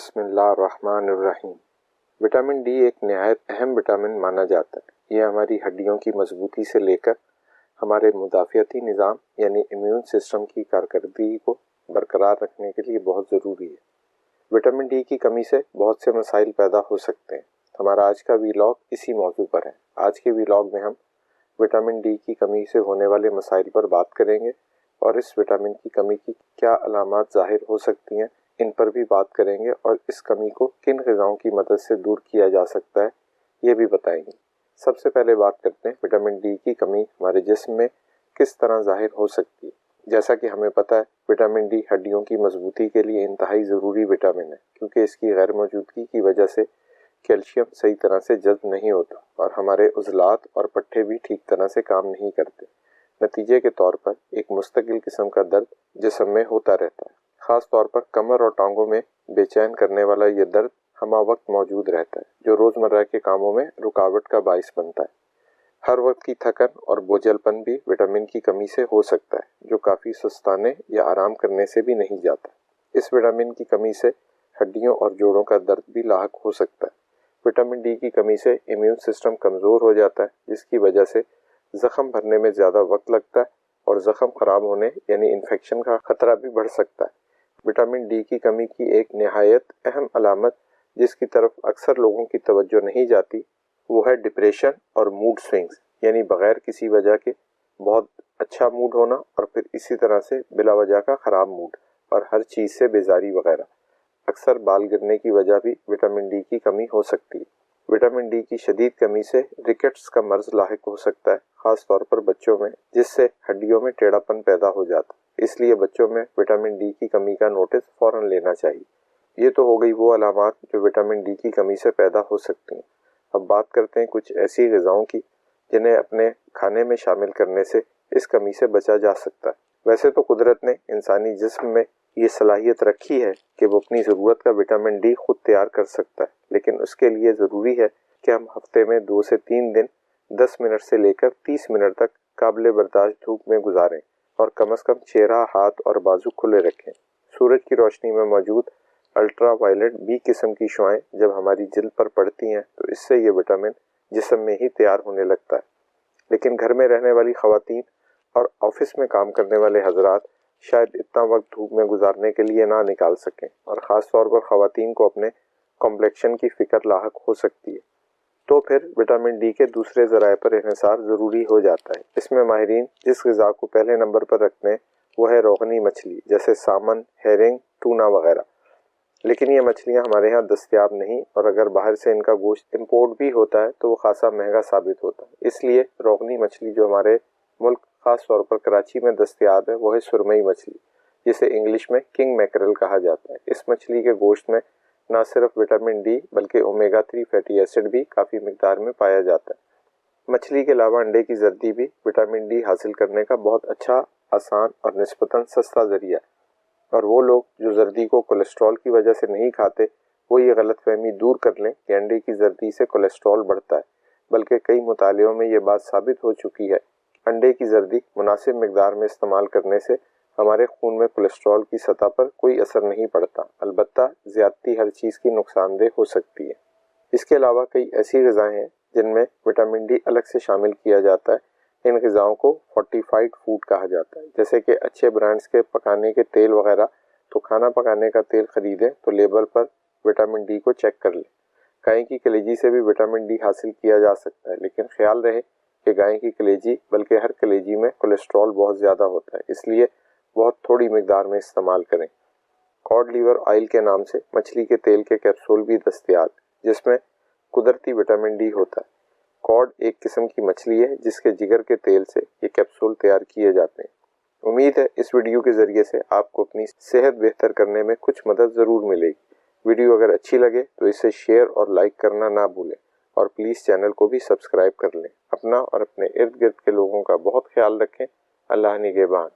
बिस्मिल्लाहिर्रहमानिर्रहीम। Vitamin D एक नहायत अहम विटामिन माना जाता है। यह हमारी हड्डियों की मजबूती से लेकर हमारे मुदाफ़ियती निज़ाम यानी इम्यून सिस्टम की कारकर्दगी को बरकरार रखने के लिए बहुत ज़रूरी है। विटामिन डी की कमी से बहुत से मसाइल पैदा हो सकते हैं। हमारा आज का वीलॉग इसी मौजू पर है। आज के वीलॉग में हम विटामिन डी की कमी से होने वाले मसाइल पर बात करेंगे और इस विटामिन की कमी की क्या अलामात ज़ाहिर हो सकती हैं, इन पर भी बात करेंगे और इस कमी को किन ग़िज़ाओं की मदद से दूर किया जा सकता है ये भी बताएंगे। सबसे पहले बात करते हैं विटामिन डी की कमी हमारे जिस्म में किस तरह ज़ाहिर हो सकती है। जैसा कि हमें पता है, विटामिन डी हड्डियों की मजबूती के लिए इंतहाई ज़रूरी विटामिन है, क्योंकि इसकी गैर मौजूदगी की वजह से कैल्शियम सही तरह से जज़्ब नहीं होता और हमारे उज़लात और पट्टे भी ठीक तरह से काम नहीं करते। नतीजे के तौर पर एक मुस्तकिल किस्म का दर्द जिस्म में होता रहता है। ख़ास तौर पर कमर और टांगों में बेचैन करने वाला ये दर्द हमा वक्त मौजूद रहता है, जो रोज़मर्रा के कामों में रुकावट का बाइस बनता है। हर वक्त की थकन और बोझलपन भी विटामिन की कमी से हो सकता है, जो काफ़ी सुस्ताने या आराम करने से भी नहीं जाता। इस विटामिन की कमी से हड्डियों और जोड़ों का दर्द भी लाहक हो सकता है। विटामिन डी की कमी से इम्यून सिस्टम कमज़ोर हो जाता है, जिसकी वजह से ज़ख़म भरने में ज़्यादा वक्त लगता है और ज़ख़म ख़राब होने यानी इन्फेक्शन का ख़तरा भी बढ़ सकता है। विटामिन डी की कमी की एक नहायत अहम अलामत जिसकी तरफ अक्सर लोगों की तवज्जो नहीं जाती, वो है डिप्रेशन और मूड स्विंग्स, यानी बग़ैर किसी वजह के बहुत अच्छा मूड होना और फिर इसी तरह से बिला वजह का ख़राब मूड और हर चीज़ से बेजारी वगैरह। अक्सर बाल गिरने की वजह भी विटामिन डी की कमी हो सकती है। विटामिन डी की शदीद कमी से रिकेट्स का मर्ज लाहिक हो सकता है, ख़ास तौर पर बच्चों में, जिससे हड्डियों में टेढ़ापन पैदा हो जाता है। इसलिए बच्चों में विटामिन डी की कमी का नोटिस फ़ौरन लेना चाहिए। ये तो हो गई वो अलामात जो विटामिन डी की कमी से पैदा हो सकती हैं। अब बात करते हैं कुछ ऐसी ग़िज़ाओं की जिन्हें अपने खाने में शामिल करने से इस कमी से बचा जा सकता है। वैसे तो कुदरत ने इंसानी जिस्म में ये सलाहियत रखी है कि वो अपनी ज़रूरत का विटामिन डी खुद तैयार कर सकता है, लेकिन उसके लिए ज़रूरी है कि हम हफ्ते में 2 से 3 दिन 10 मिनट से लेकर 30 मिनट तक काबिल बर्दाश्त धूप में गुजारें और कम से कम चेहरा, हाथ और बाजू खुले रखें। सूरज की रोशनी में मौजूद अल्ट्रा वायलेट बी किस्म की शुआएं जब हमारी जिल्द पर पड़ती हैं तो इससे ये विटामिन जिस्म में ही तैयार होने लगता है। लेकिन घर में रहने वाली ख़वातीन और ऑफिस में काम करने वाले हजरात शायद इतना वक्त धूप में गुजारने के लिए ना निकाल सकें और ख़ास तौर पर ख़वातीन को अपने कॉम्प्लेक्शन की फ़िक्र लाहक हो सकती है। तो फिर विटामिन डी के दूसरे ज़राए पर इन्हिसार ज़रूरी हो जाता है। इसमें माहिरीन जिस ग़िज़ा को पहले नंबर पर रखते हैं वो है रोगनी मछली, जैसे सामन, हेरिंग, टूना वगैरह। लेकिन ये मछलियाँ हमारे यहाँ दस्तयाब नहीं और अगर बाहर से इनका गोश्त इम्पोर्ट भी होता है तो वो खासा महंगा साबित होता है। इसलिए रोगनी मछली जो हमारे मुल्क ख़ास तौर पर कराची में दस्तयाब है वो है सुरमई मछली, जिसे इंग्लिश में किंग मैकरेल कहा जाता है। इस मछली के गोश्त में न सिर्फ विटामिन डी बल्कि ओमेगा 3 फैटी एसिड भी काफ़ी मिकदार में पाया जाता है। मछली के अलावा अंडे की जर्दी भी विटामिन डी हासिल करने का बहुत अच्छा, आसान और निस्बतन सस्ता ज़रिया है। और वो लोग जो जर्दी को कोलेस्ट्रॉल की वजह से नहीं खाते, वो ये गलतफहमी दूर कर लें कि अंडे की जर्दी से कोलेस्ट्रॉल बढ़ता है, बल्कि कई मुतालियों में ये बात साबित हो चुकी है अंडे की जर्दी मुनासिब मिकदार में इस्तेमाल करने से हमारे खून में कोलेस्ट्रॉल की सतह पर कोई असर नहीं पड़ता। अलबत्ता ज़्यादती हर चीज़ की नुकसानदेह हो सकती है। इसके अलावा कई ऐसी ग़िज़ाएँ हैं जिनमें विटामिन डी अलग से शामिल किया जाता है। इन ग़िज़ाओं को फोर्टिफाइड फूड कहा जाता है, जैसे कि अच्छे ब्रांड्स के पकाने के तेल वगैरह। तो खाना पकाने का तेल ख़रीदें तो लेबल पर विटामिन डी को चेक कर लें। गाय की कलेजी से भी विटामिन डी हासिल किया जा सकता है, लेकिन ख्याल रहे कि गाय की कलेजी बल्कि हर कलेजी में कोलेस्ट्रॉल बहुत ज़्यादा होता है, इसलिए बहुत थोड़ी मिकदार में इस्तेमाल करें। कॉड लीवर ऑयल के नाम से मछली के तेल के कैप्सूल भी दस्तयाब, जिसमें कुदरती विटामिन डी होता है। कॉड एक किस्म की मछली है जिसके जिगर के तेल से ये कैप्सूल तैयार किए जाते हैं। उम्मीद है इस वीडियो के ज़रिए से आपको अपनी सेहत बेहतर करने में कुछ मदद ज़रूर मिलेगी। वीडियो अगर अच्छी लगे तो इसे शेयर और लाइक करना ना भूलें और प्लीज़ चैनल को भी सब्सक्राइब कर लें। अपना और अपने इर्द गिर्द के लोगों का बहुत ख्याल रखें। अल्लाह निगहबान।